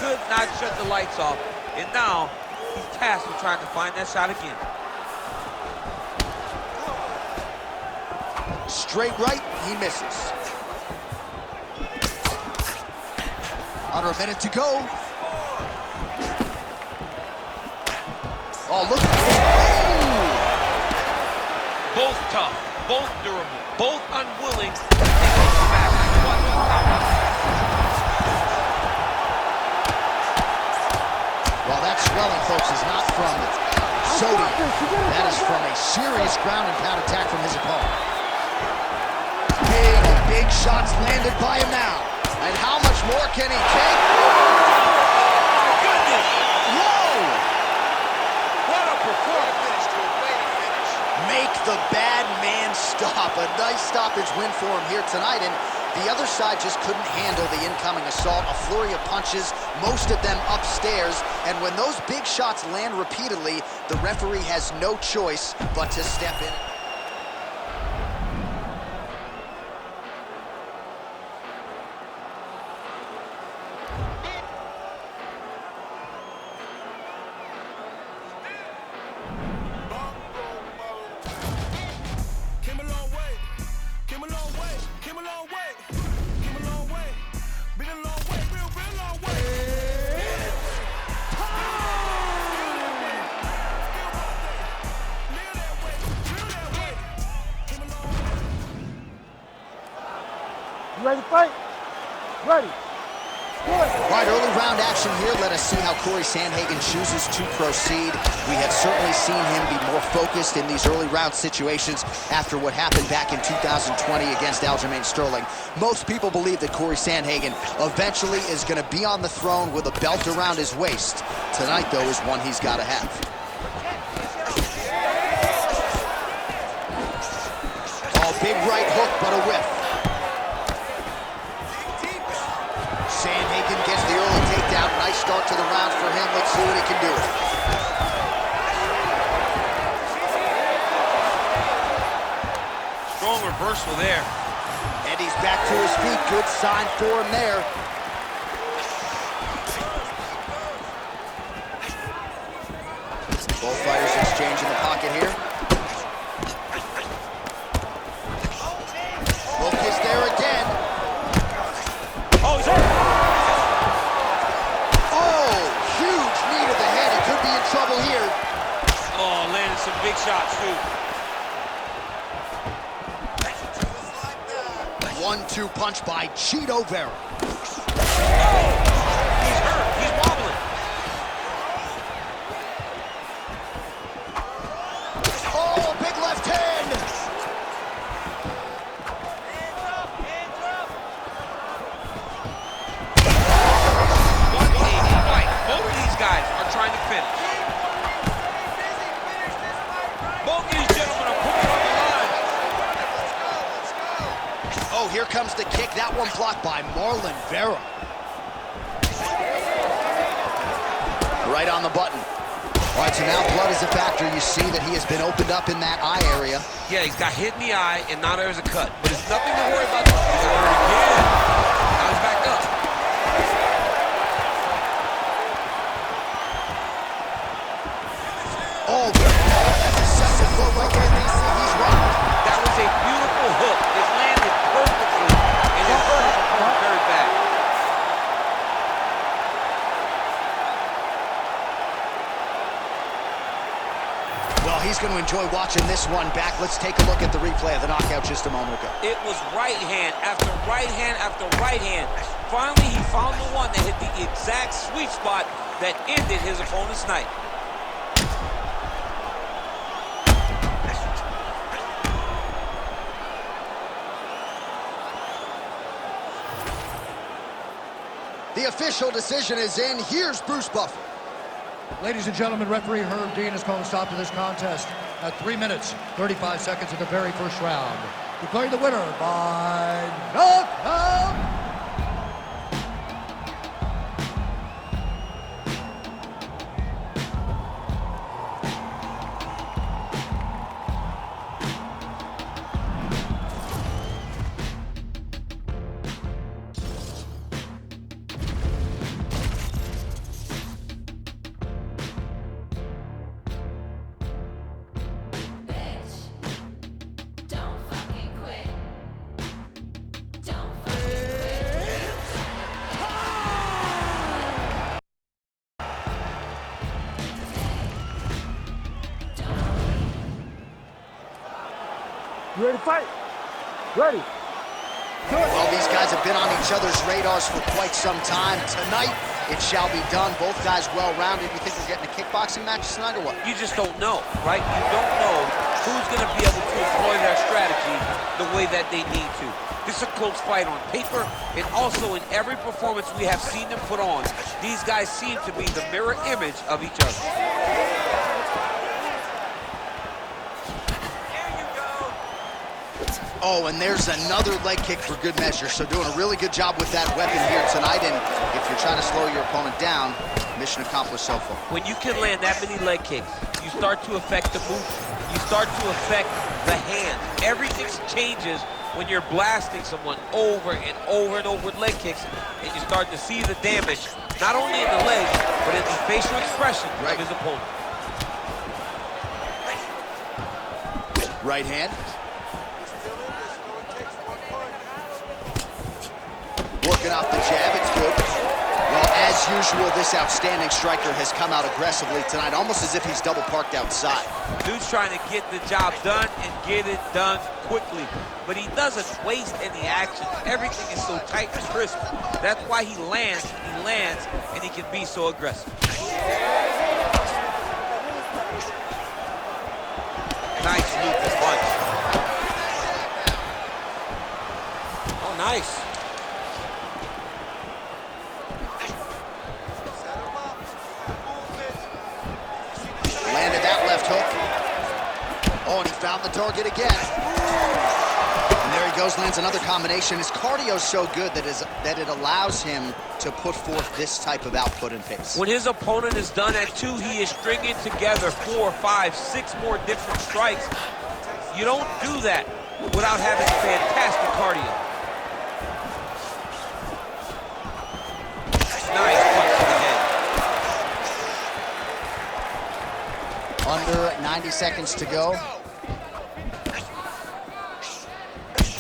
could not shut the lights off, and now he's tasked with trying to find that shot again. Straight right, he misses. Under a minute to go. Oh, look. Oh! Both tough, both durable, both unwilling to take a back. Well, that swelling, folks, is not from sodium. That is from a serious ground and pound attack from his opponent. Big shots landed by him now. And how much more can he take? Oh, goodness! Whoa! What a performance! Make the bad man stop. A nice stoppage win for him here tonight, and the other side just couldn't handle the incoming assault. A flurry of punches, most of them upstairs, and when those big shots land repeatedly, the referee has no choice but to step in. You ready to fight? Ready. Right, early round action here. Let us see how Corey Sandhagen chooses to proceed. We have certainly seen him be more focused in these early round situations after what happened back in 2020 against Aljamain Sterling. Most people believe that Corey Sandhagen eventually is going to be on the throne with a belt around his waist. Tonight, though, is one he's got to have. Oh, big right hook, but a whiff. Sandhagen gets the early takedown. Nice start to the round for him. Let's see what he can do. Strong reversal there. And he's back to his feet. Good sign for him there. Both fighters exchange in the pocket here. Hook is there again. Oh, he's hurt. Oh, huge knee to the head. He could be in trouble here. Oh, landed some big shots, too. 1-2 punch by Chito Vera. Oh, he's hurt. He's wobbling. Oh, big left hand. Both of these guys are trying to finish. Both of these gentlemen are putting on the line. Oh, here comes the kick. That one blocked by Marlon Vera. Right on the button. All right, so now blood is a factor. You see that he has been opened up in that eye area. Yeah, he's got hit in the eye, and now there's a cut. But it's nothing to worry about. He got hurt again. Now he's back up. Oh, that's a second foot right there. He's right. That was a beautiful hook. It landed perfectly, and it hurt his opponent very bad. Well, he's going to enjoy watching this one back. Let's take a look at the replay of the knockout just a moment ago. It was right hand after right hand after right hand. Finally, he found the one that hit the exact sweet spot that ended his opponent's night. The official decision is in. Here's Bruce Buffer. Ladies and gentlemen, referee Herb Dean has called a stop to this contest at 3 minutes, 35 seconds of the very first round. Declaring the winner by knockout. You ready to fight? Ready. Well, these guys have been on each other's radars for quite some time. Tonight, it shall be done. Both guys well-rounded. You think we're getting a kickboxing match tonight or what? You just don't know, right? You don't know who's going to be able to employ their strategy the way that they need to. This is a close fight on paper, and also in every performance we have seen them put on, these guys seem to be the mirror image of each other. Oh, and there's another leg kick for good measure. So doing a really good job with that weapon here tonight. And if you're trying to slow your opponent down, mission accomplished so far. When you can land that many leg kicks, you start to affect the movement. You start to affect the hand. Everything changes when you're blasting someone over and over and over with leg kicks, and you start to see the damage, not only in the legs, but in the facial expression of his opponent. Right hand. Working off the jab, it's good. Well, as usual, this outstanding striker has come out aggressively tonight, almost as if he's double parked outside. Dude's trying to get the job done and get it done quickly, but he doesn't waste any action. Everything is so tight and crisp. That's why he lands, and he can be so aggressive. Nice looping punch. Oh, nice. Landed that left hook. Oh, and he found the target again. And there he goes, lands another combination. His cardio's so good that it allows him to put forth this type of output and pace. When his opponent is done at 2, he is stringing together 4, 5, 6 more different strikes. You don't do that without having fantastic cardio. Nice punch to the head. Under 90 seconds to go.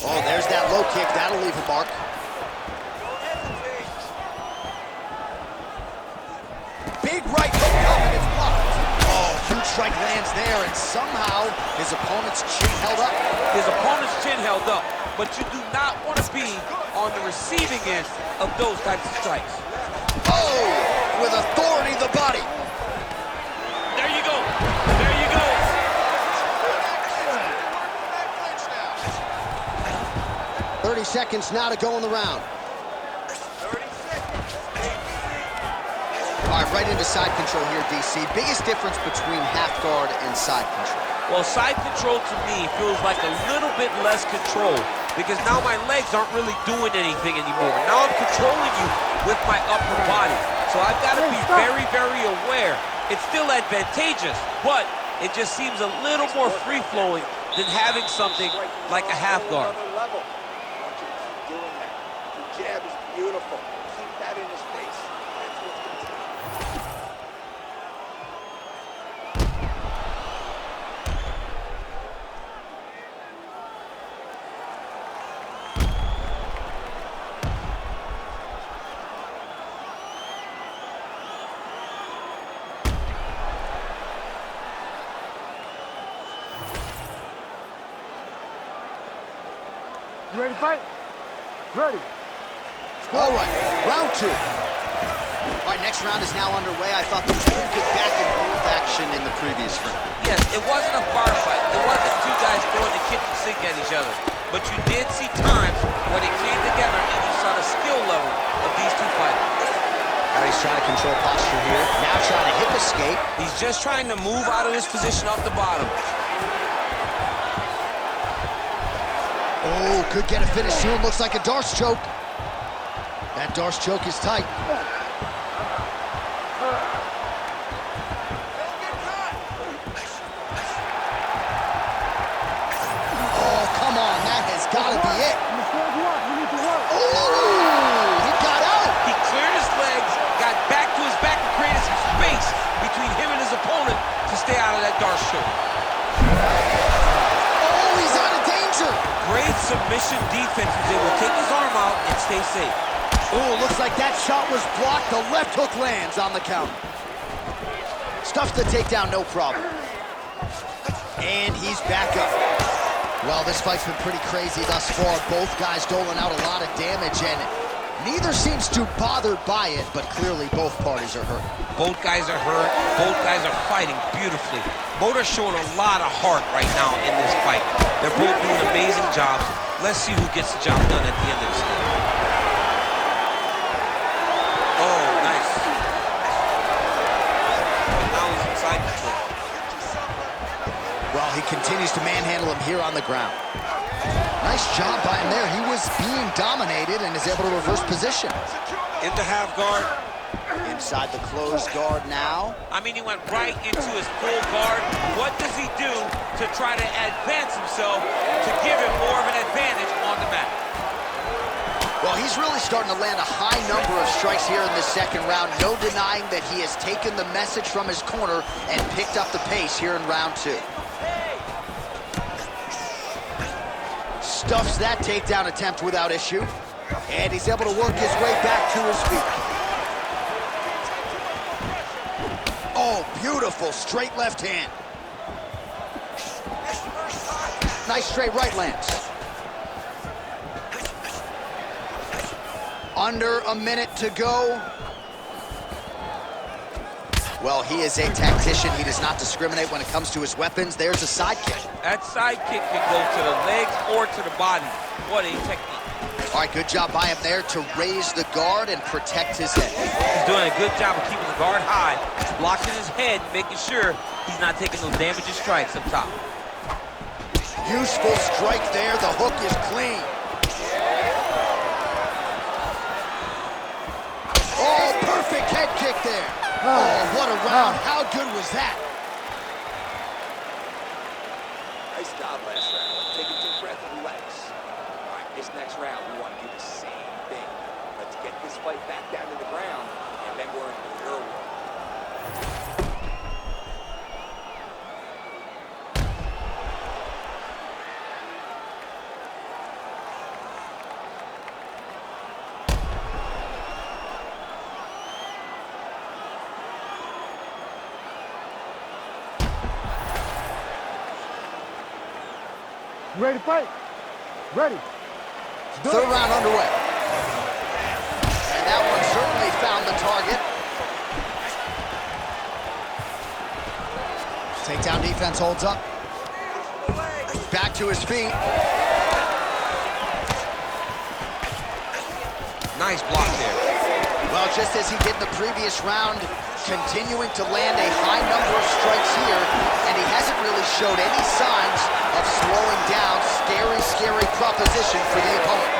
Oh, there's that low kick. That'll leave a mark. Big right hook up, and it's blocked. Oh, huge strike lands there, and somehow his opponent's chin held up. His opponent's chin held up, but you do not want to be on the receiving end of those types of strikes. Oh, with authority the body. There you go. There you go. 30 seconds now to go in the round. All right, right into side control here, DC. Biggest difference between half guard and side control? Well, side control to me feels like a little bit less control because now my legs aren't really doing anything anymore. Now I'm controlling you with my upper body. So I've got to be very, very aware. It's still advantageous, but it just seems a little more free-flowing than having something like a half guard. The jab is beautiful. Keep that in his face. You ready to fight? Ready. All right, round 2. All right, next round is now underway. I thought there was pretty good back and forth action in the previous round. Yes, it wasn't a bar fight. It wasn't two guys throwing the kitchen sink at each other. But you did see times when they came together and you saw the skill level of these two fighters. Now he's trying to control posture here. Now trying to hip escape. He's just trying to move out of this position off the bottom. Oh, could get a finish soon. Looks like a Darce choke. That Darce choke is tight. Oh, come on. That has got to be it. Oh, he got out. He cleared his legs, got back to his back, and created some space between him and his opponent to stay out of that Darce choke. Oh, he's out of danger. Great submission defense. He was able to take his arm out and stay safe. Oh, looks like that shot was blocked. The left hook lands on the counter. Stuffs the takedown, no problem. And he's back up. Well, this fight's been pretty crazy thus far. Both guys doling out a lot of damage, and neither seems too bothered by it, but clearly both parties are hurt. Both guys are hurt. Both guys are fighting beautifully. Both are showing a lot of heart right now in this fight. They're both doing amazing jobs. Let's see who gets the job done at the end of this thing. Oh, nice. And now he's inside control. Well, he continues to manhandle him here on the ground. Nice job by him there. He was being dominated and is able to reverse position. Into half guard. Inside the closed guard now. I mean, he went right into his full guard. What does he do to try to advance himself to give him more of an advantage on the mat? Well, he's really starting to land a high number of strikes here in the second round. No denying that he has taken the message from his corner and picked up the pace here in round 2. Stuffs that takedown attempt without issue. And he's able to work his way back to his feet. Oh, beautiful straight left hand. Nice straight right lands. Under a minute to go. Well, he is a tactician. He does not discriminate when it comes to his weapons. There's a side kick. That side kick can go to the legs or to the body. What a technique. All right, good job by him there to raise the guard and protect his head. He's doing a good job of keeping the guard high, blocking his head, making sure he's not taking those damaging strikes up top. Useful strike there. The hook is clean. Oh, perfect head kick there. Oh, what a round. How good was that? Nice job last round. Take a deep breath and relax. All right, this next round, we want to do the same thing. Let's get this fight back down to the ground, and then we're in the real world. You ready to fight? Ready. Third round underway. And that one certainly found the target. Takedown defense holds up. Back to his feet. Nice block there. Well, just as he did in the previous round, continuing to land a high number of strikes here, and he hasn't really showed any signs of slowing down. Scary proposition for the opponent.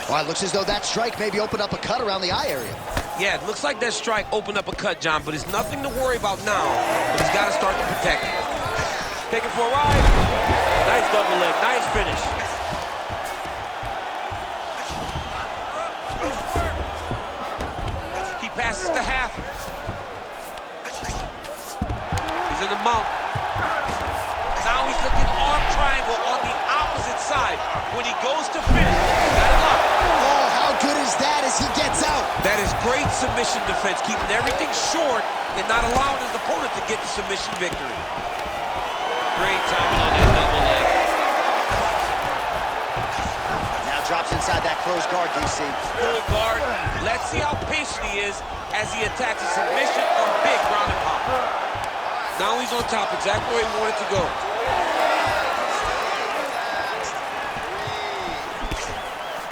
Well, it looks as though that strike maybe opened up a cut around the eye area. Yeah, it looks like that strike opened up a cut, John, but it's nothing to worry about now, but he's got to start to protect it. Take it for a ride. Nice double leg, nice finish. He passes the half. He's in the mount. Now he's looking arm triangle on the opposite side. When he goes to finish, got it locked. Oh, how good is that as he gets out? That is great submission defense, keeping everything short and not allowing his opponent to get the submission victory. Great timing on that double leg. Now drops inside that closed guard, DC. Full guard. Let's see how patient he is as he attacks a submission or big ground and pound. Now he's on top, exactly where he wanted to go.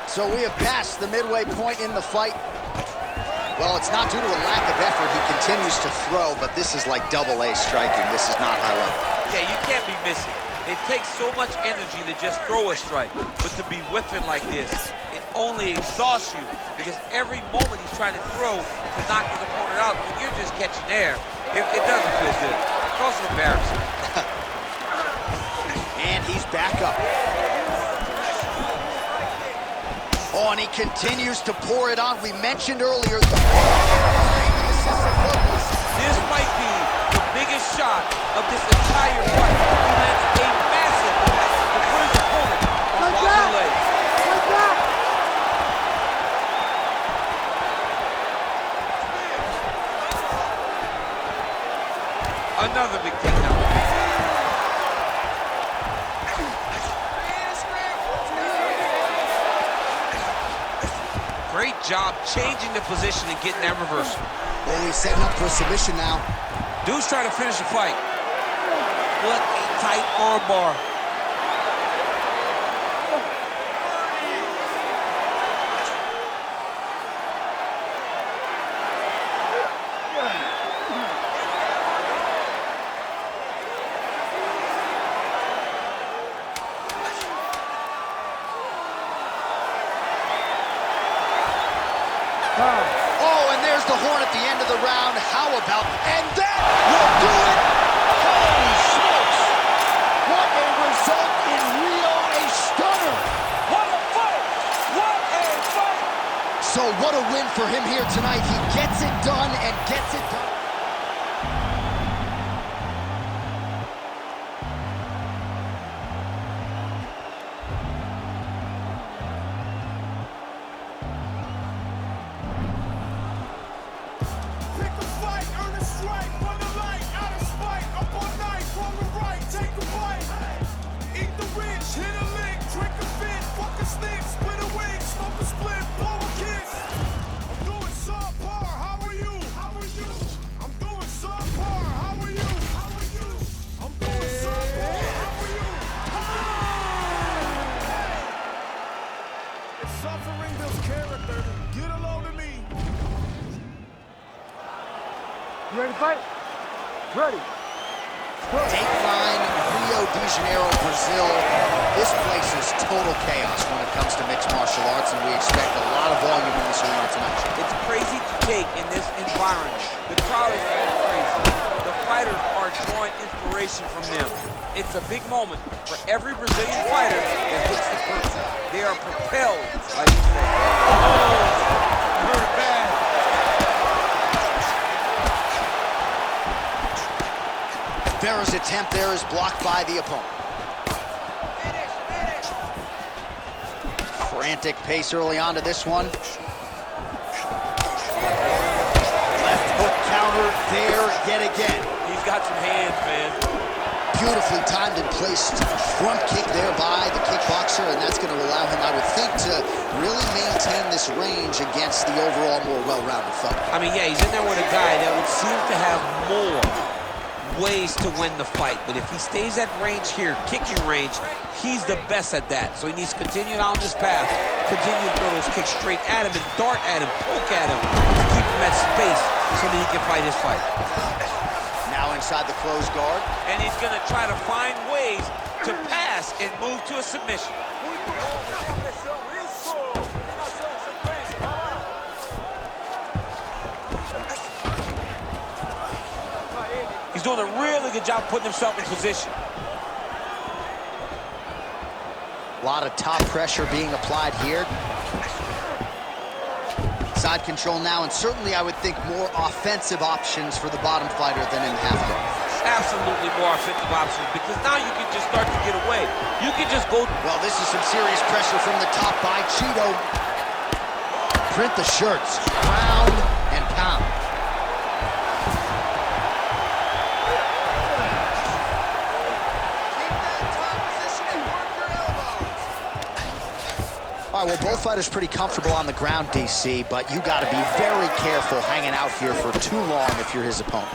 So we have passed the midway point in the fight. Well, it's not due to a lack of effort. He continues to throw, but this is like double-A striking. This is not high level. Yeah, you can't be missing. It takes so much energy to just throw a strike, but to be whiffing like this, it only exhausts you because every moment he's trying to throw to knock his opponent out, when you're just catching air, it doesn't feel good. It's also embarrassing. And he's back up. Oh, and he continues to pour it on. We mentioned earlier. This might be the biggest shot of this entire fight. He lands a massive to put his opponent on wobbly legs. Another big takedown. Great job changing the position and getting that reversal. Well, he's setting up for a submission now. Dude's trying to finish the fight. What a tight armbar. Oh, and there's the horn at the end of the round. How about, and that will do it! Holy smokes! What a result in Rio, a stunner! What a fight! What a fight! So what a win for him here tonight. He gets it done and gets it done. Suffering builds character. Get a load of me. You ready to fight? Ready. Dateline, Rio de Janeiro, Brazil. This place is total chaos when it comes to mixed martial arts, and we expect a lot of volume in this arena tonight. It's crazy to take in this environment. The crowd is going crazy. The fighters are drawing inspiration from them. It's a big moment for every Brazilian fighter that hits the curtain. They are propelled by these things. Oh, hurt bad. Vera's attempt there is blocked by the opponent. Frantic pace early on to this one. Left hook counter there yet again. He's got some hands, man. Beautifully timed and placed front kick there by the kickboxer, and that's going to allow him, I would think, to really maintain this range against the overall more well-rounded fighter. I mean, yeah, he's in there with a guy that would seem to have more ways to win the fight, but if he stays at range here, kicking range, he's the best at that. So he needs to continue on this path, continue to throw those kicks straight at him and dart at him, poke at him, to keep him at space so that he can fight his fight. Now inside the closed guard. And he's going to try to find ways to pass and move to a submission. He's doing a really good job putting himself in position. A lot of top pressure being applied here. Side control now, and certainly I would think more offensive options for the bottom fighter than in half guard. Absolutely more offensive options, because now you can just start to get away. You can just go. Well, this is some serious pressure from the top by Cheeto. Print the shirts, ground and pound. All right, well, both fighters pretty comfortable on the ground, DC, but you got to be very careful hanging out here for too long if you're his opponent.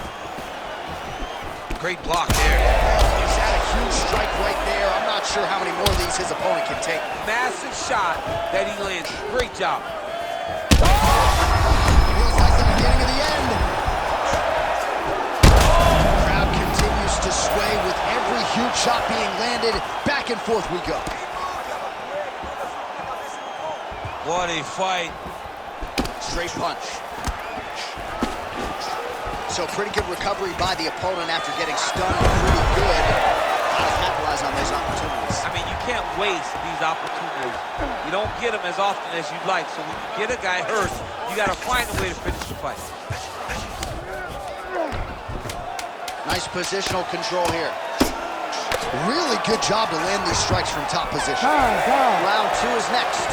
Great block there. He's had a huge strike right there. I'm not sure how many more of these his opponent can take. Massive shot that he landed. Great job. Feels like the beginning of the end. The crowd continues to sway with every huge shot being landed. Back and forth we go. What a fight. Straight punch. So pretty good recovery by the opponent after getting stunned pretty good. How to capitalize on those opportunities. I mean, you can't waste these opportunities. You don't get them as often as you'd like. So when you get a guy hurt, you got to find a way to finish the fight. Nice positional control here. Really good job to land these strikes from top position. Round two is next.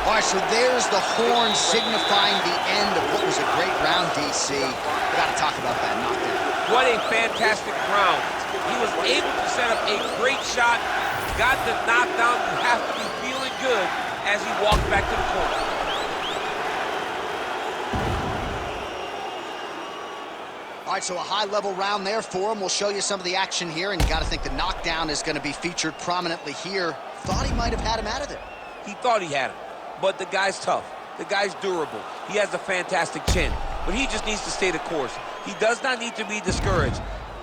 All right, so there's the horn signifying the end of what was a great round, DC. We got to talk about that knockdown. What a fantastic round. He was able to set up a great shot, got the knockdown. You have to be feeling good as he walked back to the corner. All right, so a high-level round there for him. We'll show you some of the action here, and you got to think the knockdown is going to be featured prominently here. Thought he might have had him out of there. He thought he had him, but the guy's tough. The guy's durable. He has a fantastic chin, but he just needs to stay the course. He does not need to be discouraged.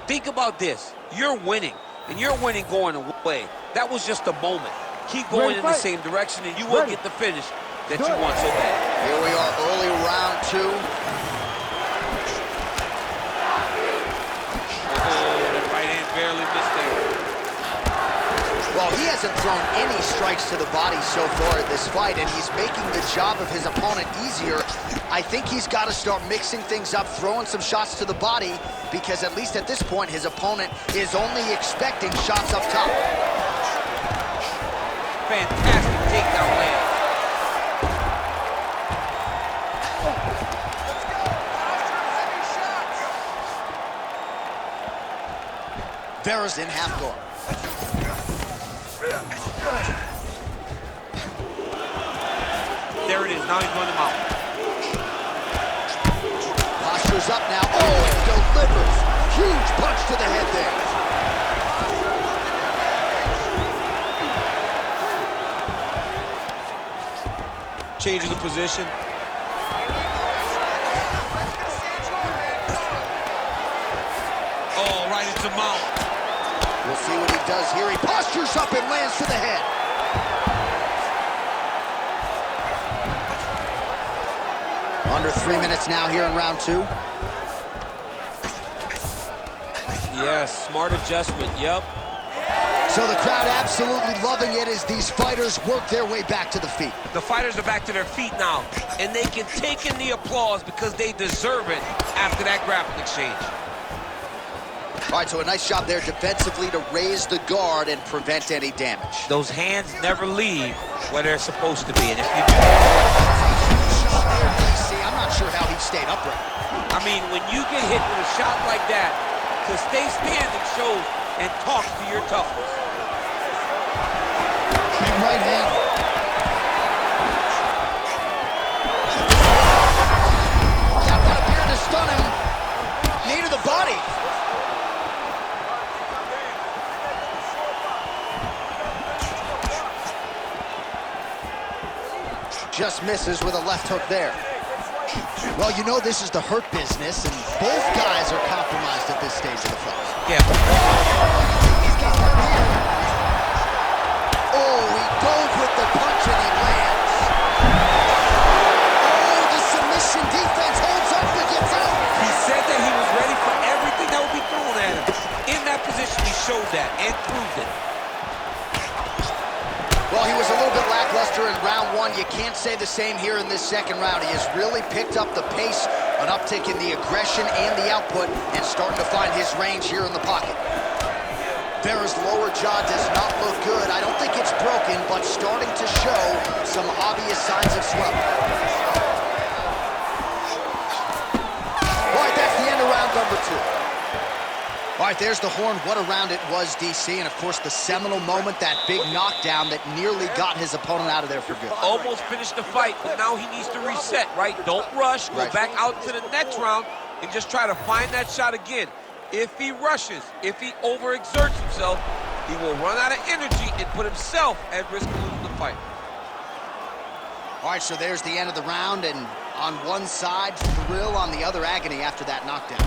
Think about this. You're winning, and you're winning going away. That was just a moment. Keep going in the same direction, and you will get the finish that you want so bad. Here we are, early round 2. Barely missed there. Well, he hasn't thrown any strikes to the body so far in this fight, and he's making the job of his opponent easier. I think he's got to start mixing things up, throwing some shots to the body, because at least at this point, his opponent is only expecting shots up top. Fantastic takedown land. Vera's in half guard. There it is. Now he's going to mount. Posture's up now. Oh, it delivers. Huge punch to the head there. Changing the position. Oh, right into mount. We'll see what he does here. He postures up and lands to the head. Under 3 minutes now here in round 2. Yes, smart adjustment, yep. So the crowd absolutely loving it as these fighters work their way back to the feet. The fighters are back to their feet now, and they can take in the applause because they deserve it after that grappling exchange. All right, so a nice job there defensively to raise the guard and prevent any damage. Those hands never leave where they're supposed to be, and if you do... I'm not sure how he stayed upright. I mean, when you get hit with a shot like that, to stay standing shows and talks to your toughness. Big right hand. That one appeared to stun him. Knee to the body. Just misses with a left hook there. Well, you know this is the hurt business, and both guys are compromised at this stage of the fight. Yeah. Oh, he dove with the punch and he lands. Oh, the submission defense holds up but gets out. He said that he was ready for everything that would be thrown at him. In that position, he showed that and proved it. Well, he was a little bit lackluster in round 1. You can't say the same here in this second round. He has really picked up the pace, an uptick in the aggression and the output, and starting to find his range here in the pocket. Vera's lower jaw does not look good. I don't think it's broken, but starting to show some obvious signs of swelling. All right, that's the end of round number 2. All right, there's the horn. What a round it was, DC. And, of course, the seminal moment, that big knockdown that nearly got his opponent out of there for good. Almost finished the fight, but now he needs to reset, right? Don't rush. Go back out to the next round and just try to find that shot again. If he rushes, if he overexerts himself, he will run out of energy and put himself at risk of losing the fight. All right, so there's the end of the round, and on one side, thrill, on the other, agony after that knockdown.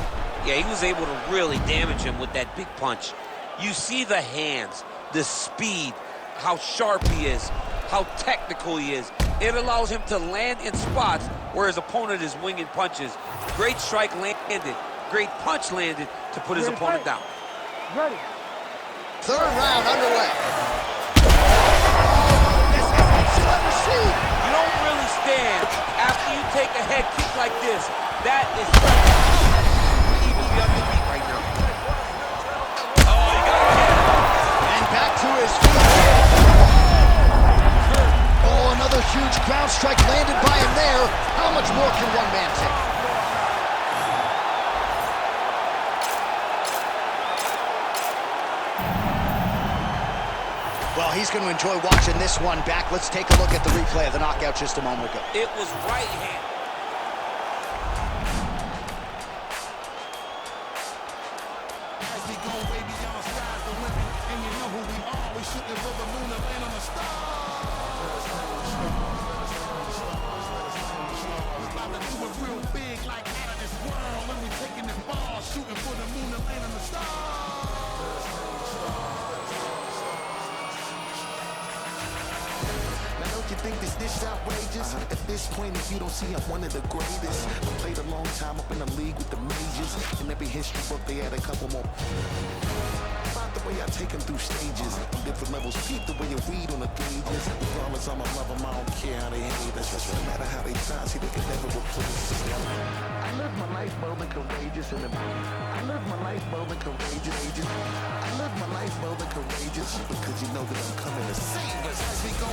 Yeah, he was able to really damage him with that big punch. You see the hands, the speed, how sharp he is, how technical he is. It allows him to land in spots where his opponent is winging punches. Great strike landed, great punch landed to put his opponent down. Ready. Third round underway. You don't really stand after you take a head kick like this. That is even be on your feet right now. Oh, you got to get him. And back to his feet. Oh, another huge ground strike landed by him there. How much more can one man take? Well, he's he's going to enjoy watching this one back. Let's take a look at the replay of the knockout just a moment ago. It was right hand. As we go way beyond sky's the limit, and you know who we are. We shooting for the moon and land on the stars. We about to do it real big, like out of this world. When we taking it far, shooting for the moon and land on the stars. Now don't you think this dish outrageous? At this point, if you don't see I'm one of the greatest. I played a long time up in the league with the majors. In every history book, they had a couple more. About the way I take them through stages. On different levels, peep the way you read on the gauges. Regardless, I'ma love them, I don't care how they hate us. No matter how they try, see, they can never replace us. I live my life bold and courageous. I live my life bold and courageous. I live my life bold and courageous. Because you know that I'm coming to save us as we go.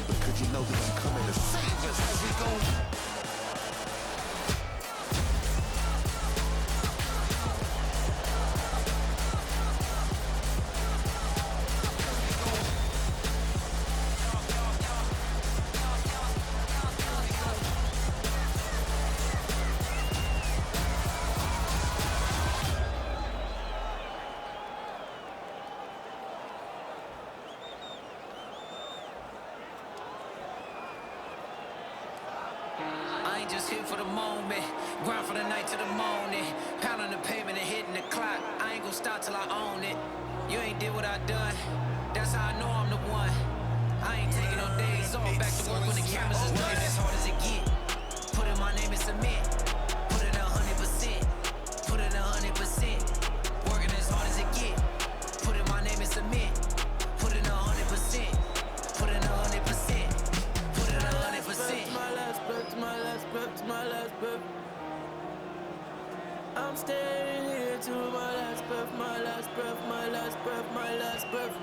Because you know that I'm coming to save us as we go. I ain't just here for the moment, grind for the night to the morning, pounding the pavement and hitting the clock. I ain't gonna stop till I own it. You ain't did what I done, that's how I know I'm the one. I ain't taking no days off, back to work when the cameras is done. As hard as it get, put in my name and submit, put it 100%, put it 100%, working as hard as it get, put in my name and submit, put it 100%, put it 100%, put it 100%. My last breath, my last breath, my last breath. I'm staying here to my last breath, my last breath, my last breath, my last breath.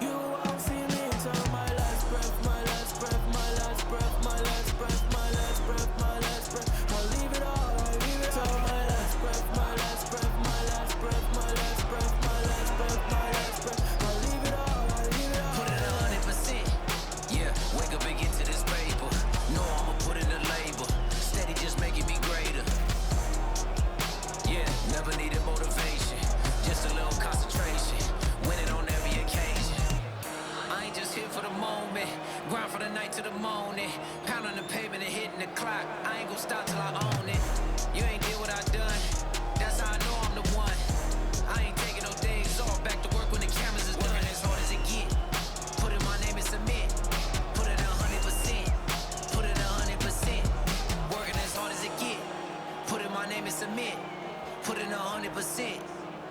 You won't see me until my last breath, my last breath, my last breath, my last breath, my last breath, my last breath. I'll leave it all, I'll leave it all. My last breath, my last breath, my last breath, my last breath, my last breath, my last breath. I'll leave it all, I'll leave it all. Put it 100%. Yeah, wake up and get to this paper. No, I'ma put in the labor. Steady just making me greater. Yeah, never needed motivation. Just a little concentration. Winning on every occasion. I ain't just here for the moment. Grind for the night to the morning. Pounding the pavement and hitting the clock. I ain't gonna stop till I own it. You ain't did what I done. That's how I know I'm the one. I ain't taking no days off. Back to work when the cameras is done. As hard as it get. Put in my name and submit. Put it 100%. Put it 100%. Working as hard as it get. Put in my name and submit. Put in 100%.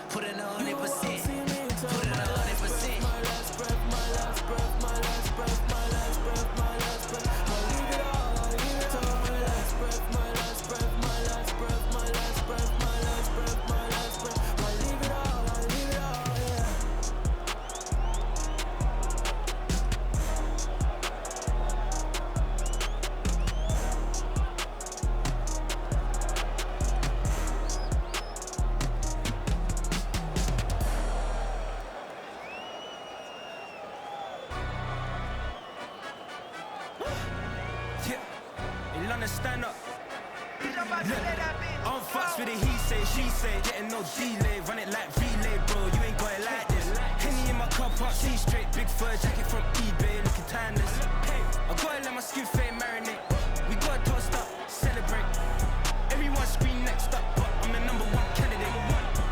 Put in 100%. Put in 100%. My last breath, my last breath, my last breath, my last breath, my last breath. I'll leave it all, I'll leave it all. My last breath, my last breath, my last breath, my last breath, my last breath, my last breath. I'll leave it all, I'll leave it all, yeah. Yeah, in London, stand up. On fucks with the he say, she say, getting no delay, run it like relay, bro. You ain't got it like this. Henny in my cup, up, see straight, big fur jacket from eBay, looking timeless. I gotta let my skin fade marinate. We gotta toast up, celebrate. Everyone scream next up, but I'm the #1 candidate.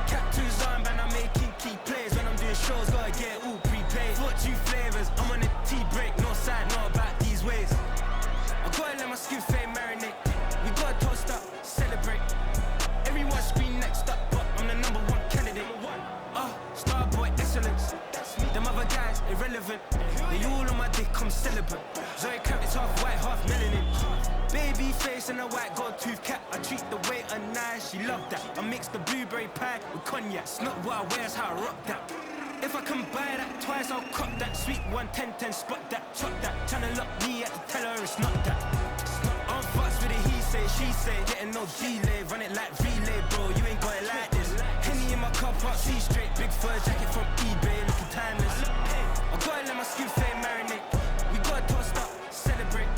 Captain's armband, I'm making key plays when I'm doing shows. Gotta get all prepaid. 42 flavors, I'm on a tea break, no side, not about these ways. I gotta let my skin fade marinate. We gotta toast up, celebrate. Everyone scream next up, but I'm the #1 candidate. Starboy excellence. Them other guys irrelevant. They all on my dick, come celebrate. Zoe Kravitz half white, half melanin. Baby face and a white gold tooth cap. I treat the waiter nice, she love that. I mix the blueberry pie with cognac. It's not what I wear, it's how I rock that. If I can buy that twice, I'll cop that. Sweet 110, spot that, chop that. Tryna lock me at the teller, it's not that. On fucks with the he say, she say, getting no delay, run it like relay, bro. You ain't got it like this. Henny in my cup, up, see straight, big fur jacket from eBay, looking timeless. I gotta let my skin fade marinate. We gotta toast up, celebrate.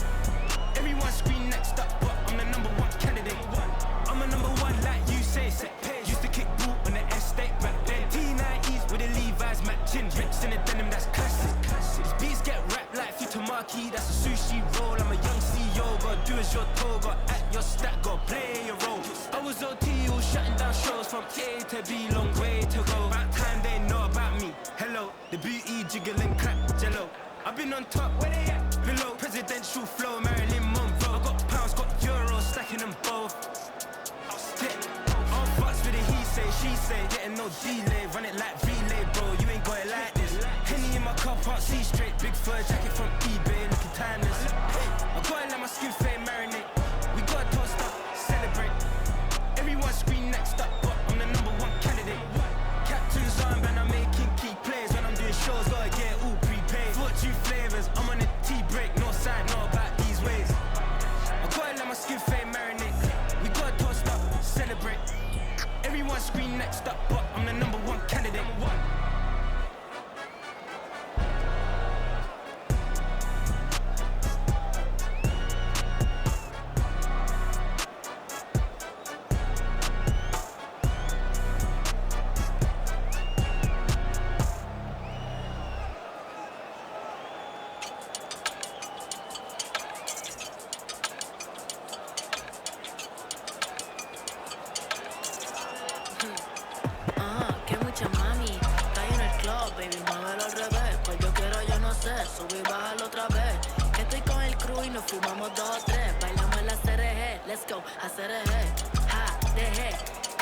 Everyone scream next up, but I'm the #1 candidate. I'm a #1 like you say. Used to kick ball on the estate back then. T90s with the Levi's matching. Rips in the denim, that's classic. These beats get wrapped like Futamaki, that's a sushi roll. I'm a young CEO, gotta do as you're told. Gotta act your stat, gotta play your role. I was OT, all shutting down shows from A to B, long way to go. About time they know about me. Hello, the booty jiggling crap, jello. I've been on top, where they at? Below, presidential flow, Marilyn Monroe. I got pounds, got euros, stacking them both. On fucks with the he say, she say, getting no delay, run it like relay, bro. You ain't got it like this. Henny in my cup, up, see straight, big fur jacket from eBay, looking timeless. I gotta let my skin fade marinate. We gotta toast up, celebrate. Everyone scream next up, but I'm the #1 candidate. Captain's armband, I'm making key plays when I'm doing shows. Gotta get all prepaid. 42 flavors, I'm on a tea break, no side, not about these ways. I gotta let my skin fade marinate. We gotta toast up, celebrate. Everyone scream next up, but I'm the #1 candidate. Que mucha mami, está en el club, baby, muévelo al revés. Pues yo quiero, yo no sé, subir y bájalo otra vez. Que estoy con el crew y nos fumamos 2 o 3. Bailamos en la CRG, let's go, a CRG. Ja, dejé,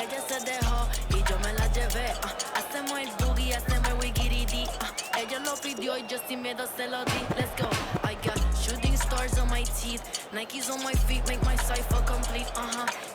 ella se dejó y yo me la llevé. Hacemos el boogie, hacemos el wigiridi. Ella lo pidió y yo sin miedo se lo di. Let's go, I got shooting stars on my teeth. Nikes on my feet make my cipher complete.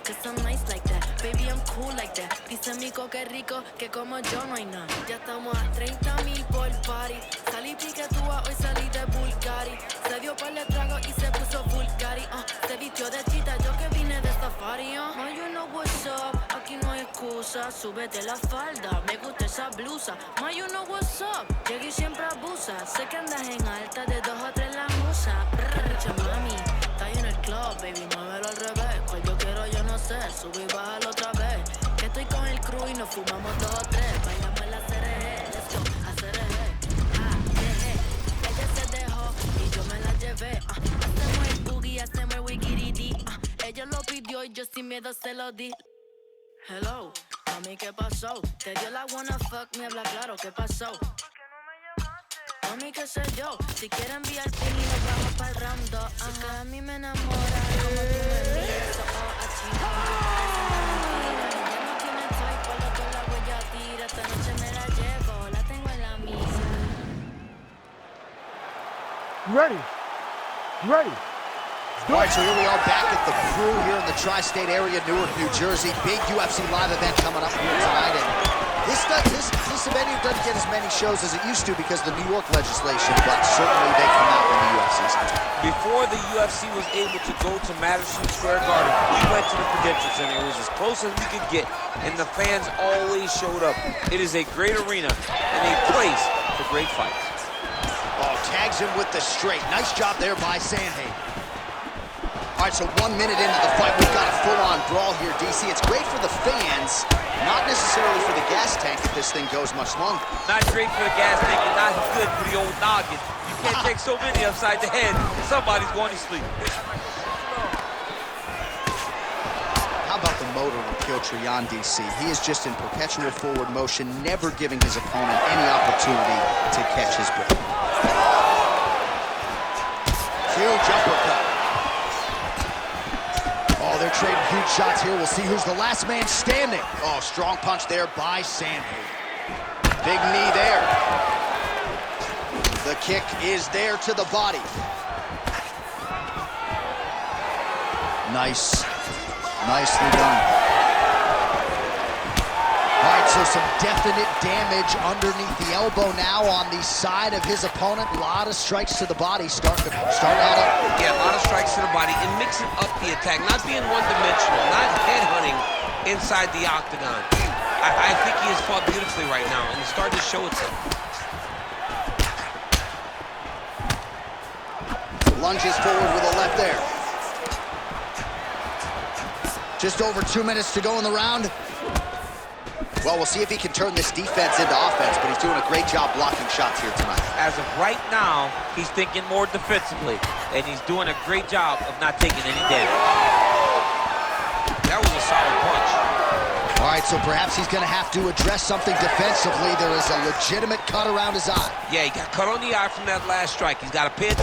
Cause I'm nice like that, baby, I'm cool like that. Dice Mico que rico, que como yo no hay nada. Ya estamos a 30,000 por party. Salí piquetúa, hoy salí de Bulgari. Se dio par de trago y se puso Bulgari. Se vistió de chita, yo que vine de safari. Oh, you know what's up, aquí no hay excusa. Súbete la falda, me gusta esa blusa. Ma, you know what's up, llegué y siempre abusa. Sé que andas en alta, de 2 o 3 la musa. Mucha mami, está en el club, baby, muévelo al revés. Cual yo quiero, yo no sé, sube y bájalo otra vez. Que estoy con el crew y nos fumamos 2 o 3. Bailamos en la CRG, let's go, a CRG. Ella se dejó y yo me la llevé. Hacemos el boogie, hacemos el wigiridi. Ella lo pidió y yo sin miedo se lo di. Hello, mami, ¿qué pasó? Te dio la wanna fuck, me habla claro, ¿qué pasó? Mami, qué sé yo, si quieres enviar pin y nos vamos pa'l round 2. Sé que a mí me enamora como tú me miras. A chingar, ya no tiene toy, por lo que la huella tira. Esta noche me la llevo, la tengo en la misa. Ready? Ready? All right, so here we are back at the Crew here in the tri-state area, Newark, New Jersey. Big UFC live event coming up here tonight. And this venue doesn't get as many shows as it used to because of the New York legislation, but certainly they come out when the UFC's on. Before the UFC was able to go to Madison Square Garden, we went to the Prudential Center. It was as close as we could get, and the fans always showed up. It is a great arena and a place for great fights. Oh, tags him with the straight. Nice job there by Sandhagen. All right, so 1 minute into the fight, we've got a full-on brawl here, DC. It's great for the fans, not necessarily for the gas tank if this thing goes much longer. Not great for the gas tank and not good for the old noggin. You can't take so many upside the head. Somebody's going to sleep. How about the motor on Piotr-Jan, DC? He is just in perpetual forward motion, never giving his opponent any opportunity to catch his breath. Huge uppercut. Oh, they're trading huge shots here. We'll see who's the last man standing. Oh, strong punch there by Sandhagen. Big knee there. The kick is there to the body. Nice. Nicely done. All right, so some definite damage underneath the elbow now on the side of his opponent. A lot of strikes to the body start at it. Yeah, a lot of strikes to the body and mixing up the attack, not being one-dimensional, not headhunting inside the octagon. I think he has fought beautifully right now, and it's starting to show itself. Lunges forward with a left there. Just over 2 minutes to go in the round. Well, we'll see if he can turn this defense into offense, but he's doing a great job blocking shots here tonight. As of right now, he's thinking more defensively, and he's doing a great job of not taking any damage. That was a solid punch. All right, so perhaps he's going to have to address something defensively. There is a legitimate cut around his eye. Yeah, he got cut on the eye from that last strike. He's got a pin. Oh,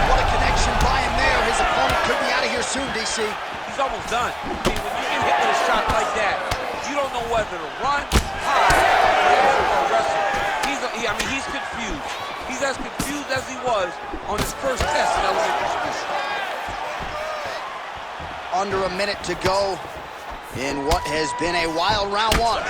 what a connection by him there. His opponent could be out of here soon, DC. He's almost done. I mean, when you get hit with a shot like that, you don't know whether to run, hide, or wrestle. He's confused. He's as confused as he was on his first test in elementary school. Under a minute to go in what has been a wild round one.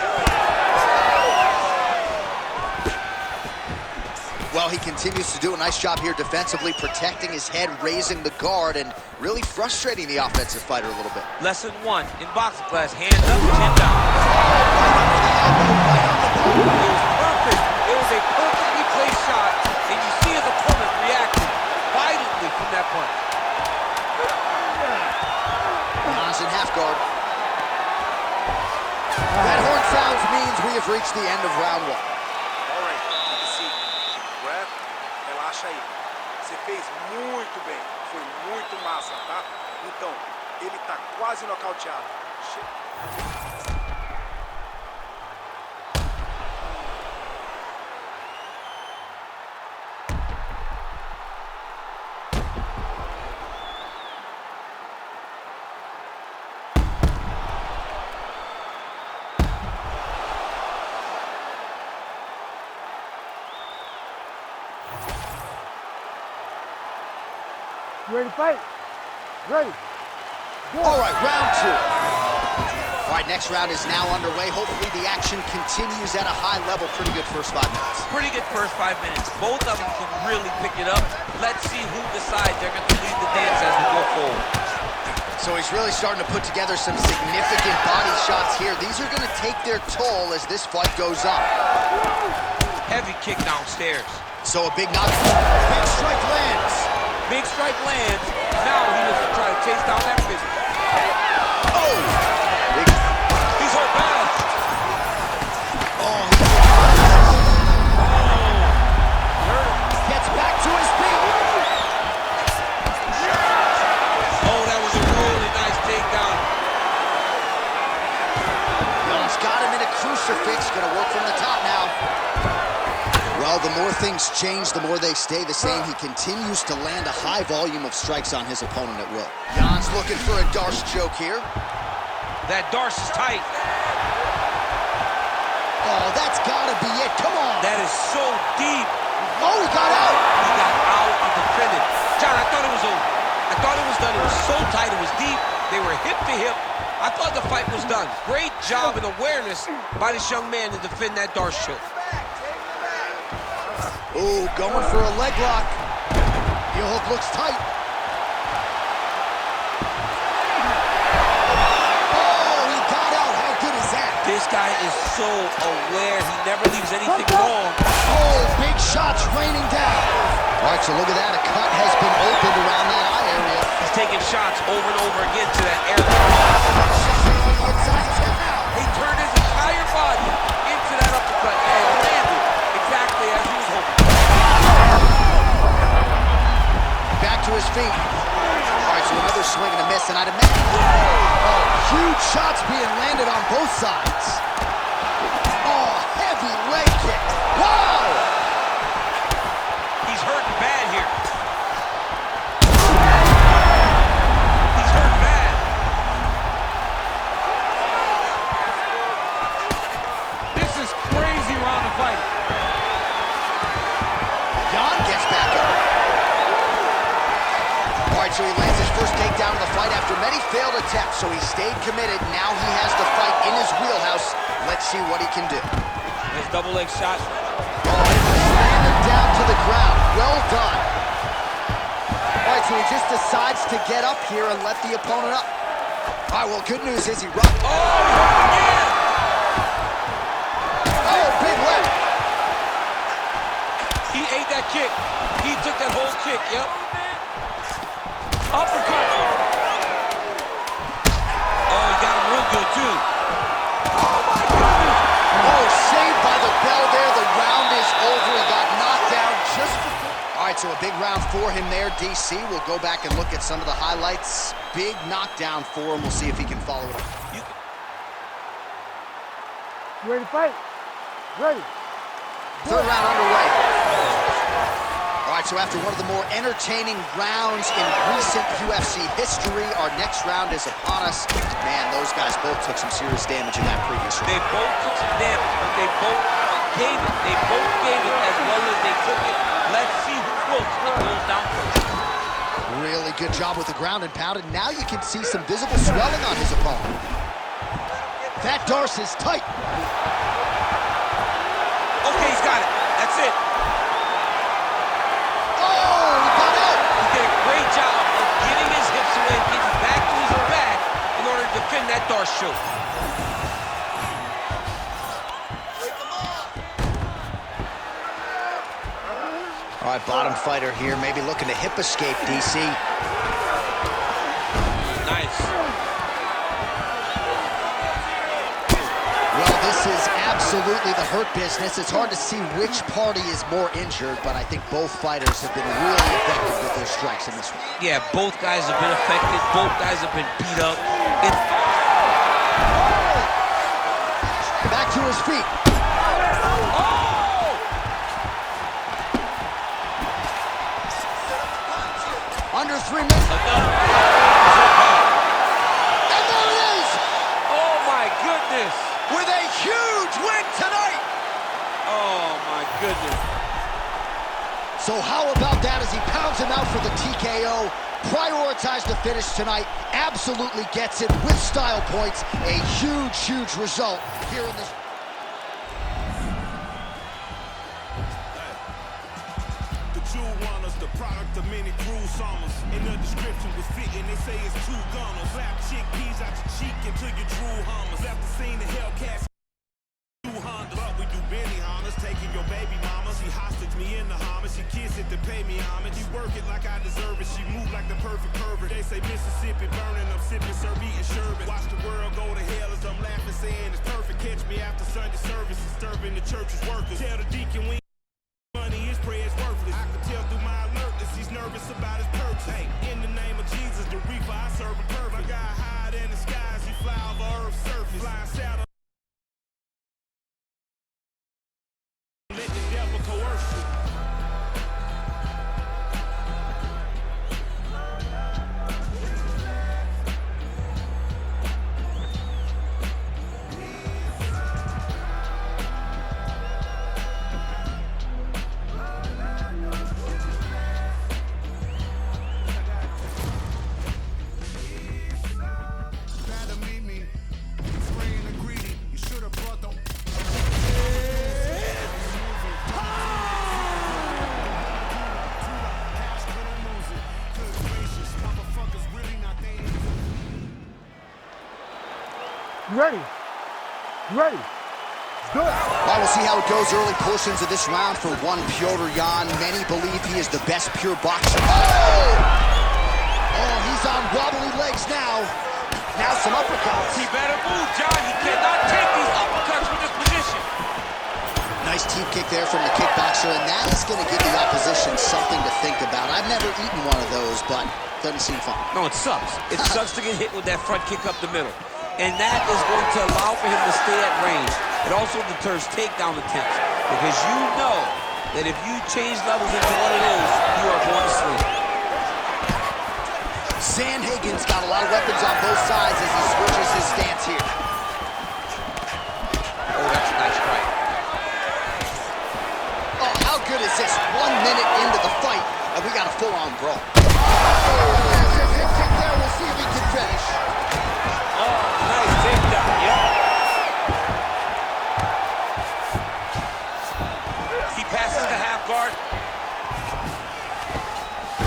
Well, he continues to do a nice job here defensively, protecting his head, raising the guard, and really frustrating the offensive fighter a little bit. Lesson 1 in boxing class: hands up, chin down. It was perfect. It was a perfectly placed shot, and you see his opponent reacting violently from that punch. John's in half guard. That horn sounds means we have reached the end of round one. All right, take a seat. Breath, relaxa aí. Você fez muito bem. Foi muito massa, tá? Então, ele tá quase nocauteado. You ready to fight? Ready. Go. All right, round two. All right, next round is now underway. Hopefully the action continues at a high level. Pretty good first 5 minutes. Pretty good first 5 minutes. Both of them can really pick it up. Let's see who decides they're going to lead the dance as we go forward. So he's really starting to put together some significant body shots here. These are going to take their toll as this fight goes on. Heavy kick downstairs. So a big knock. Big strike lands. Big strike lands. Now he was trying to chase down that fist. Oh! Big. He's hurt bad. Oh, gets back to his feet. Oh, that was a really nice takedown. He's got him in a crucifix. Gonna work from the top now. Well, the more things change, the more they stay the same. He continues to land a high volume of strikes on his opponent at will. Jan's looking for a Darce choke here. That Darce is tight. Oh, that's gotta be it. Come on. That is so deep. Oh, he got out. He got out and defended. John, I thought it was over. I thought it was done. It was so tight. It was deep. They were hip to hip. I thought the fight was done. Great job and awareness by this young man to defend that Darce choke. Ooh, going for a leg lock. Heel hook looks tight. Oh, he got out. How good is that? This guy is so aware. He never leaves anything wrong. Oh, big shots raining down. All right, so look at that. A cut has been opened around that eye area. He's taking shots over and over again to that area. He turned his entire body into that uppercut and landed exactly as he was hoping. Back to his feet. All right, so another swing and a miss, and I'd imagine huge shots being landed on both sides. Oh, heavy leg kick. Wow! He's hurting bad here. He's hurt bad. This is crazy round of fighting. Jan gets back up. All right, so he lands his first takedown of the fight after many failed attempts, so he stayed committed. Now he has the fight in his wheelhouse. Let's see what he can do. His double leg shot. Oh, it was landed down to the ground. Well done. All right, so he just decides to get up here and let the opponent up. All right, well, good news is he rocked. Oh, again! Oh, big leg. He ate that kick. He took that whole kick, yep. Uppercut. Oh, he got him real good, too. Oh, saved by the bell there. The round is over. He got knocked down just before. All right, so a big round for him there, DC. We'll go back and look at some of the highlights. Big knockdown for him. We'll see if he can follow it up. You ready to fight? Ready. Third round underway. All right, so after one of the more entertaining rounds in recent UFC history, our next round is upon us. Man, those guys both took some serious damage in that previous round. They both took some damage, but they both gave it. They both gave it as well as they took it. Let's see who floats and goes down first. Really good job with the ground and pound, and now you can see some visible swelling on his opponent. That Darce is tight. Okay, he's got it. That's it. Oh, he got out. He did a great job of getting his hips away and getting back to his back in order to defend that Darce choke. All right, bottom fighter here, maybe looking to hip escape, DC. Nice. Well, this is absolutely the hurt business. It's hard to see which party is more injured, but I think both fighters have been really effective with their strikes in this one. Yeah, both guys have been affected. Both guys have been beat up. Back to his feet. Under 3 minutes. And there it is! Oh, my goodness. With a huge win tonight! Oh, my goodness. So how about that as he pounds him out for the TKO? Prioritized the finish tonight. Absolutely gets it with style points. A huge, huge result here in this. The product of many cruel summers. In the description was fitting, they say it's 2 gunners. Slap chickpeas out your cheek until you drew hummers. Left the scene of Hellcats, 2 Hondas. But we do Benny Honors, taking your baby mama. She hostage me in the homage, she kiss it to pay me homage. She work it like I deserve it, she move like the perfect pervert. They say Mississippi burning, I'm sipping syrup, eating sherbet. Watch the world go to hell as I'm laughing, saying it's perfect. Catch me after Sunday service, disturbing the church's workers. Tell the deacon we money, his prayers worthless. I can tell through my alertness, he's nervous about his purchase. Hey, in the name of Jesus, the reaper I serve a perfect. My guy hide in the skies, he fly over Earth's surface. Flying shadow. Let the devil coerce you. Ready. Ready. Good. Well, we'll see how it goes early portions of this round for one Petr Yan. Many believe he is the best pure boxer. Oh! Oh, he's on wobbly legs now. Now some uppercuts. He better move, John. He cannot take these uppercuts from this position. Nice teep kick there from the kickboxer, and that is going to give the opposition something to think about. I've never eaten one of those, but doesn't seem fun. No, it sucks. It sucks to get hit with that front kick up the middle. And that is going to allow for him to stay at range. It also deters takedown attempts, because you know that if you change levels into one of those, you are going to sleep. Sandhagen's got a lot of weapons on both sides as he switches his stance here. Oh, that's a nice strike. Oh, how good is this? 1 minute into the fight, and we got a full-on brawl. Oh, there's a hip kick there. We'll see if he can finish. Oh, nice takedown, yep. He passes the half guard.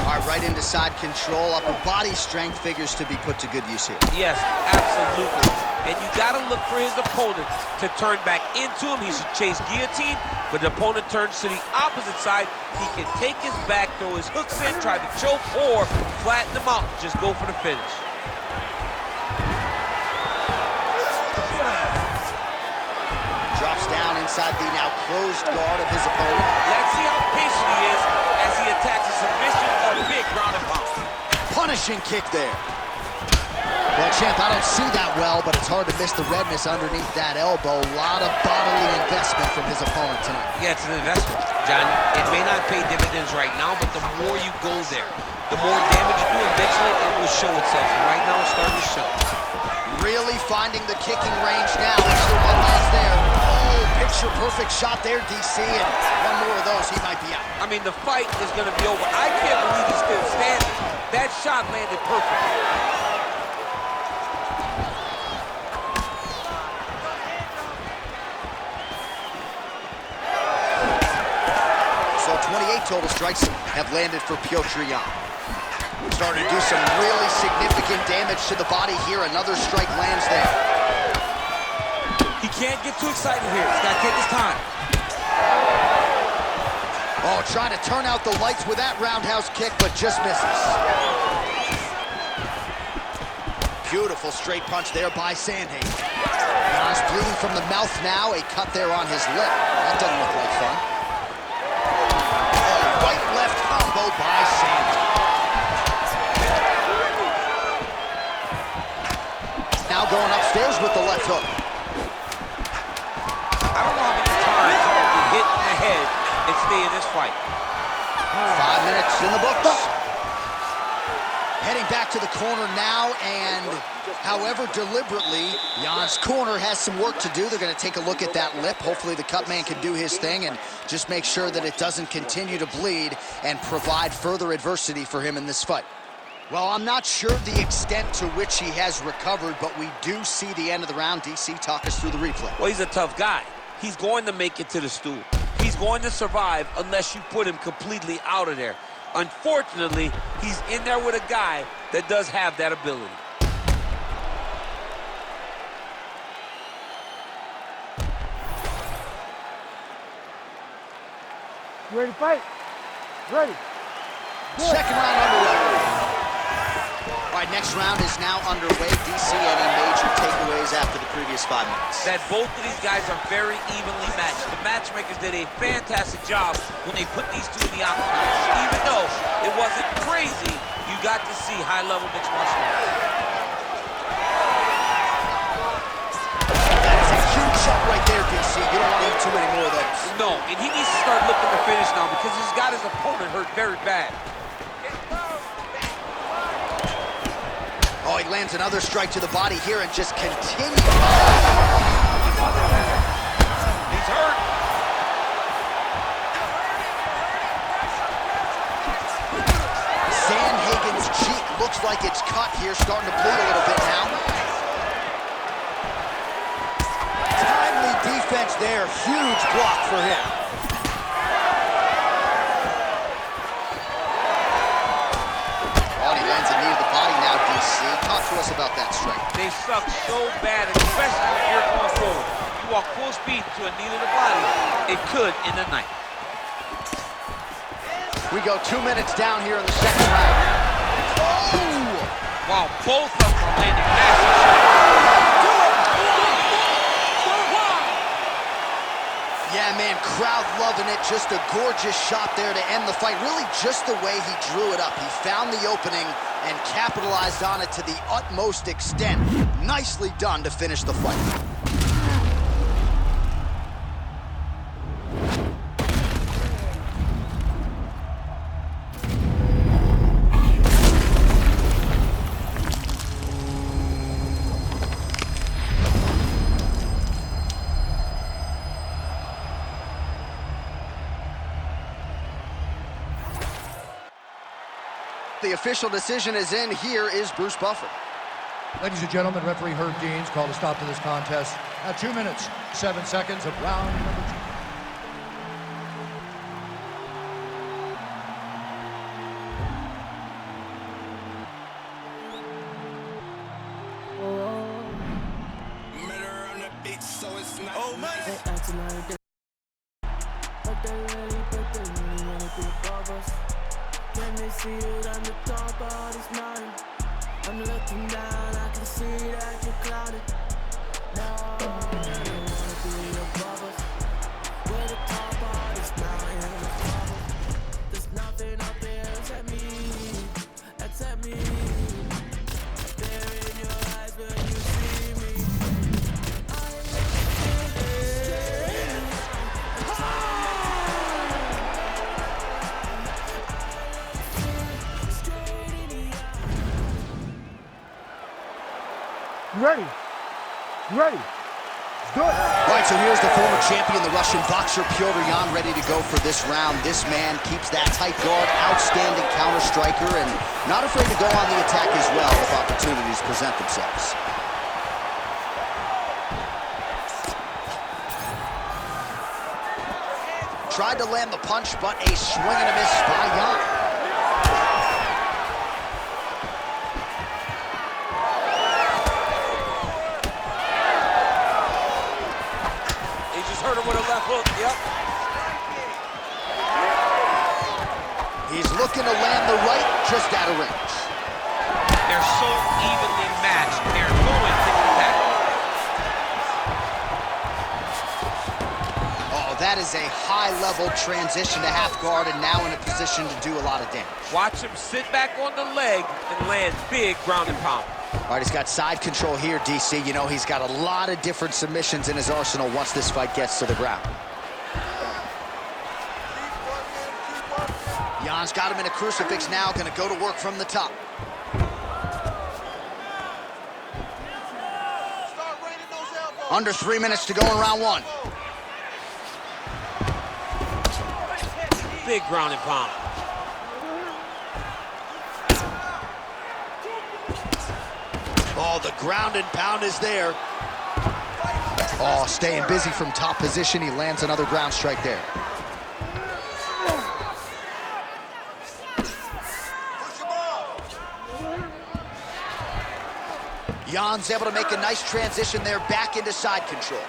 All right, right into side control. Upper body strength figures to be put to good use here. Yes, absolutely. And you got to look for his opponent to turn back into him. He should chase guillotine, but the opponent turns to the opposite side. He can take his back, throw his hooks in, try to choke, or flatten him out. Just go for the finish. Drops down inside the now closed guard of his opponent. Let's see how patient he is as he attacks a submission or a big ground and pound. Punishing kick there. Well, champ, I don't see that well, but it's hard to miss the redness underneath that elbow. A lot of bodily investment from his opponent tonight. Yeah, it's an investment, John. It may not pay dividends right now, but the more you go there, the more damage you do, eventually it will show itself. And right now it's starting to show. Really finding the kicking range now. Another one lands there. Oh, picture-perfect shot there, DC, and one more of those, he might be out. I mean, the fight is going to be over. I can't believe he's still standing. That shot landed perfect. So 28 total strikes have landed for Piotr Jan. Starting to do some really significant damage to the body here. Another strike lands there. He can't get too excited here. He's got to take his time. Oh, trying to turn out the lights with that roundhouse kick, but just misses. Beautiful straight punch there by Sandhagen. Jan's bleeding from the mouth now. A cut there on his lip. That doesn't look like fun. Oh, right-left combo by Sandhagen. Now going upstairs with the left hook. I don't know how many times he can hit in the head and stay in this fight. 5 minutes in the books. Heading back to the corner now, and however deliberately, Jan's corner has some work to do. They're going to take a look at that lip. Hopefully the cut man can do his thing and just make sure that it doesn't continue to bleed and provide further adversity for him in this fight. Well, I'm not sure the extent to which he has recovered, but we do see the end of the round. DC, talk us through the replay. Well, he's a tough guy. He's going to make it to the stool. He's going to survive unless you put him completely out of there. Unfortunately, he's in there with a guy that does have that ability. You ready to fight? Ready. Good. Second round underway. All right, next round is now underway. DC, any major takeaways after the previous 5 minutes? That both of these guys are very evenly matched. The matchmakers did a fantastic job when they put these two in the octagon. Even though it wasn't crazy, you got to see high-level mixed martial arts. That is a huge shot right there, DC. You don't want to eat too many more of those. No, and he needs to start looking to finish now because he's got his opponent hurt very bad. Oh, he lands another strike to the body here and just continues. He's hurt. Sandhagen's cheek looks like it's cut here, starting to bleed a little bit now. Timely defense there, huge block for him. Oh, he lands a knee to the body now, DC. Talk to us about that strike. They suck so bad, especially when you're going forward. You walk full speed to a knee to the body, it could end the night. We go 2 minutes down here in the second round. Oh, Wow, both of them are landing massive shots. Yeah, man, crowd loving it. Just a gorgeous shot there to end the fight. Really just the way he drew it up. He found the opening and capitalized on it to the utmost extent. Nicely done to finish the fight. The official decision is in. Here is Bruce Buffer. Ladies and gentlemen, referee Herb Deans called a stop to this contest at 2 minutes, 7 seconds of round number 2. Oh, man. When they see it on the top of this mountain, I'm looking down, I can see that you're clouded. No, I don't wanna be above us. We're the top of this mountain. There's nothing up there except me, except me. There in your eyes when you see me. You ready? You ready? Let's do it. All right, so here's the former champion, the Russian boxer Petr Yan, ready to go for this round. This man keeps that tight guard, outstanding counter striker, and not afraid to go on the attack as well if opportunities present themselves. Tried to land the punch, but a swing and a miss by Yan. Hurt him with a left hook, yep. He's looking to land the right, just out of range. They're so evenly matched. They're going to attack. Oh, that is a high-level transition to half guard, and now in a position to do a lot of damage. Watch him sit back on the leg and land big ground and pound. All right, he's got side control here, DC. You know, he's got a lot of different submissions in his arsenal once this fight gets to the ground. Jan's got him in a crucifix now, gonna go to work from the top. Under 3 minutes to go in round one. Big ground and pound. Oh, the ground and pound is there. Oh, staying busy from top position. He lands another ground strike there. Jan's able to make a nice transition there back into side control.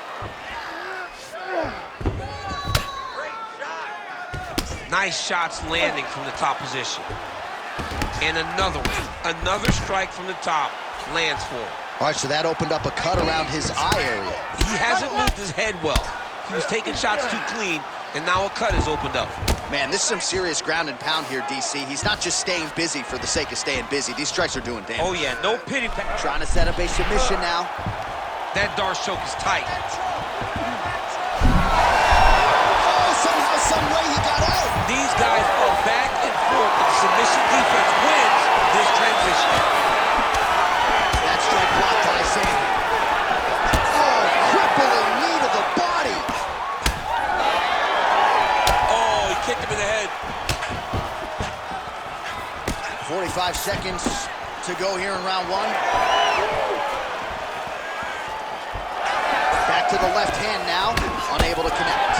Nice shots landing from the top position. And another one. Another strike from the top. Lands for him. All right, so that opened up a cut around his eye area. He hasn't moved his head well. He was taking shots too clean, and now a cut is opened up. Man, this is some serious ground and pound here, DC. He's not just staying busy for the sake of staying busy. These strikes are doing damage. Oh, yeah, no pity. Trying to set up a submission now. That Darce choke is tight. Oh, somehow, some way he got out. These guys are back and forth, and submission defense wins this transition. That strike blocked by Sandy. Oh, crippling knee to the body. Oh, he kicked him in the head. 45 seconds to go here in round one. Back to the left hand now, unable to connect.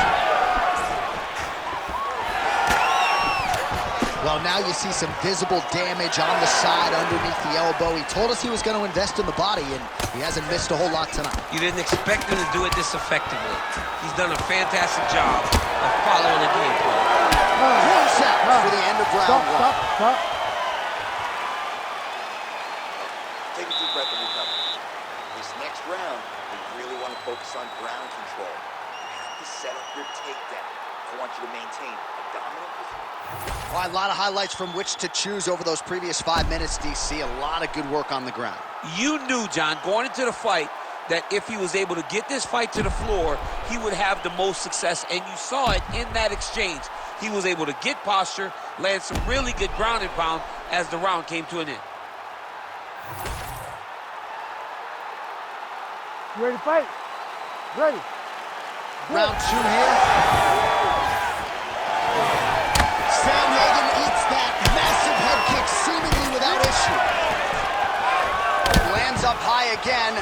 Well, now you see some visible damage on the side underneath the elbow. He told us he was going to invest in the body, and he hasn't missed a whole lot tonight. You didn't expect him to do it this effectively. He's done a fantastic job of following the game plan. 1 second for the end of round one. Stop. focus on ground control. You have to set up your takedown. I want you to maintain a dominant position. Well, a lot of highlights from which to choose over those previous 5 minutes, DC. A lot of good work on the ground. You knew, John, going into the fight, that if he was able to get this fight to the floor, he would have the most success, and you saw it in that exchange. He was able to get posture, land some really good ground and pound as the round came to an end. You ready to fight? Ready. Round 2 here. Sandhagen eats that massive head kick seemingly without issue. Lands up high again.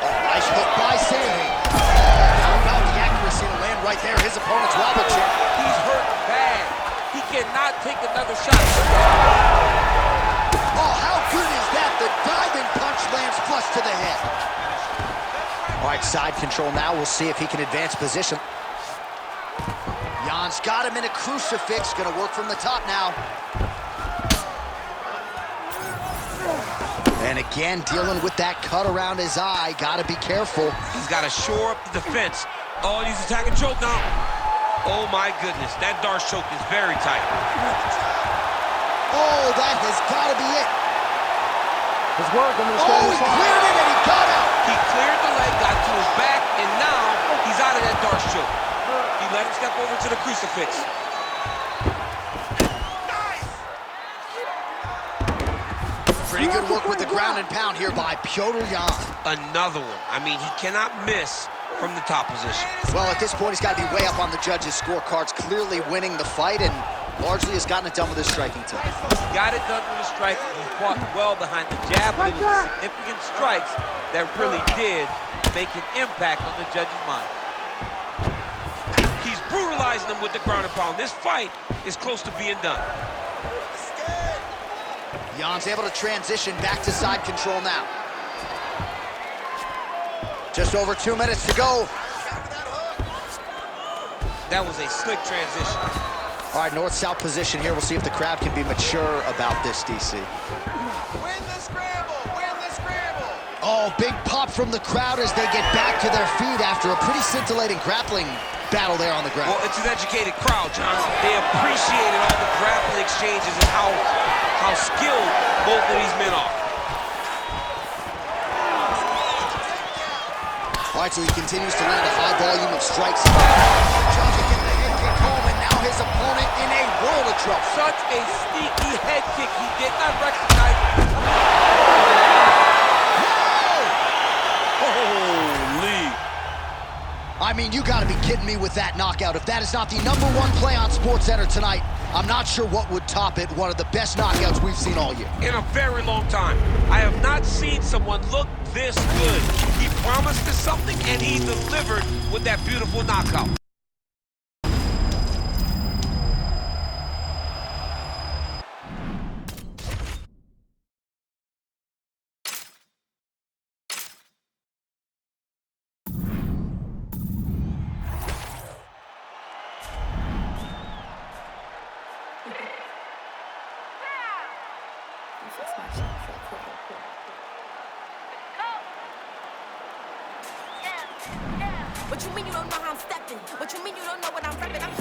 Oh, nice hook by Sandhagen. How about the accuracy to land right there? His opponent's wobble chip. He's hurt bad. He cannot take another shot. Oh, how good is that? The diving punch lands flush to the head. All right, side control now. We'll see if he can advance position. Jan's got him in a crucifix. Gonna work from the top now. And again, dealing with that cut around his eye. Gotta be careful. He's gotta shore up the defense. Oh, he's attacking choke now. Oh my goodness, that Darce choke is very tight. Oh, that has gotta be it. It's working. Oh, he cleared it and he got out. He cleared the leg, got to his back, and now he's out of that Darce choke. He let him step over to the crucifix. Pretty good work with the ground and pound here by Petr Yan. Another one. I mean, he cannot miss from the top position. Well, at this point, he's got to be way up on the judges' scorecards, clearly winning the fight, and largely has gotten it done with his striking team. Got it done with his striking. He fought well behind the jab, but it was significant strikes that really did make an impact on the judge's mind. He's brutalizing them with the ground and pound. This fight is close to being done. Jan's able to transition back to side control now. Just over 2 minutes to go. That was a slick transition. All right, north-south position here. We'll see if the crowd can be mature about this, DC. Win the scramble! Win the scramble! Oh, big pop from the crowd as they get back to their feet after a pretty scintillating grappling battle there on the ground. Well, it's an educated crowd, John. They appreciated all the grappling exchanges and how skilled both of these men are. All right, so he continues to land a high volume of strikes. Trying to get the head kick home, and now his opponent in a world of trouble. Such a sneaky head kick. He did not recognize. Holy. I mean, you gotta be kidding me with that knockout. If that is not the #1 play on SportsCenter tonight, I'm not sure what would top it. One of the best knockouts we've seen all year. In a very long time. I have not seen someone look this good. He promised us something, and he delivered with that beautiful knockout. What you mean you don't know how I'm stepping? What you mean you don't know what I'm repping? I'm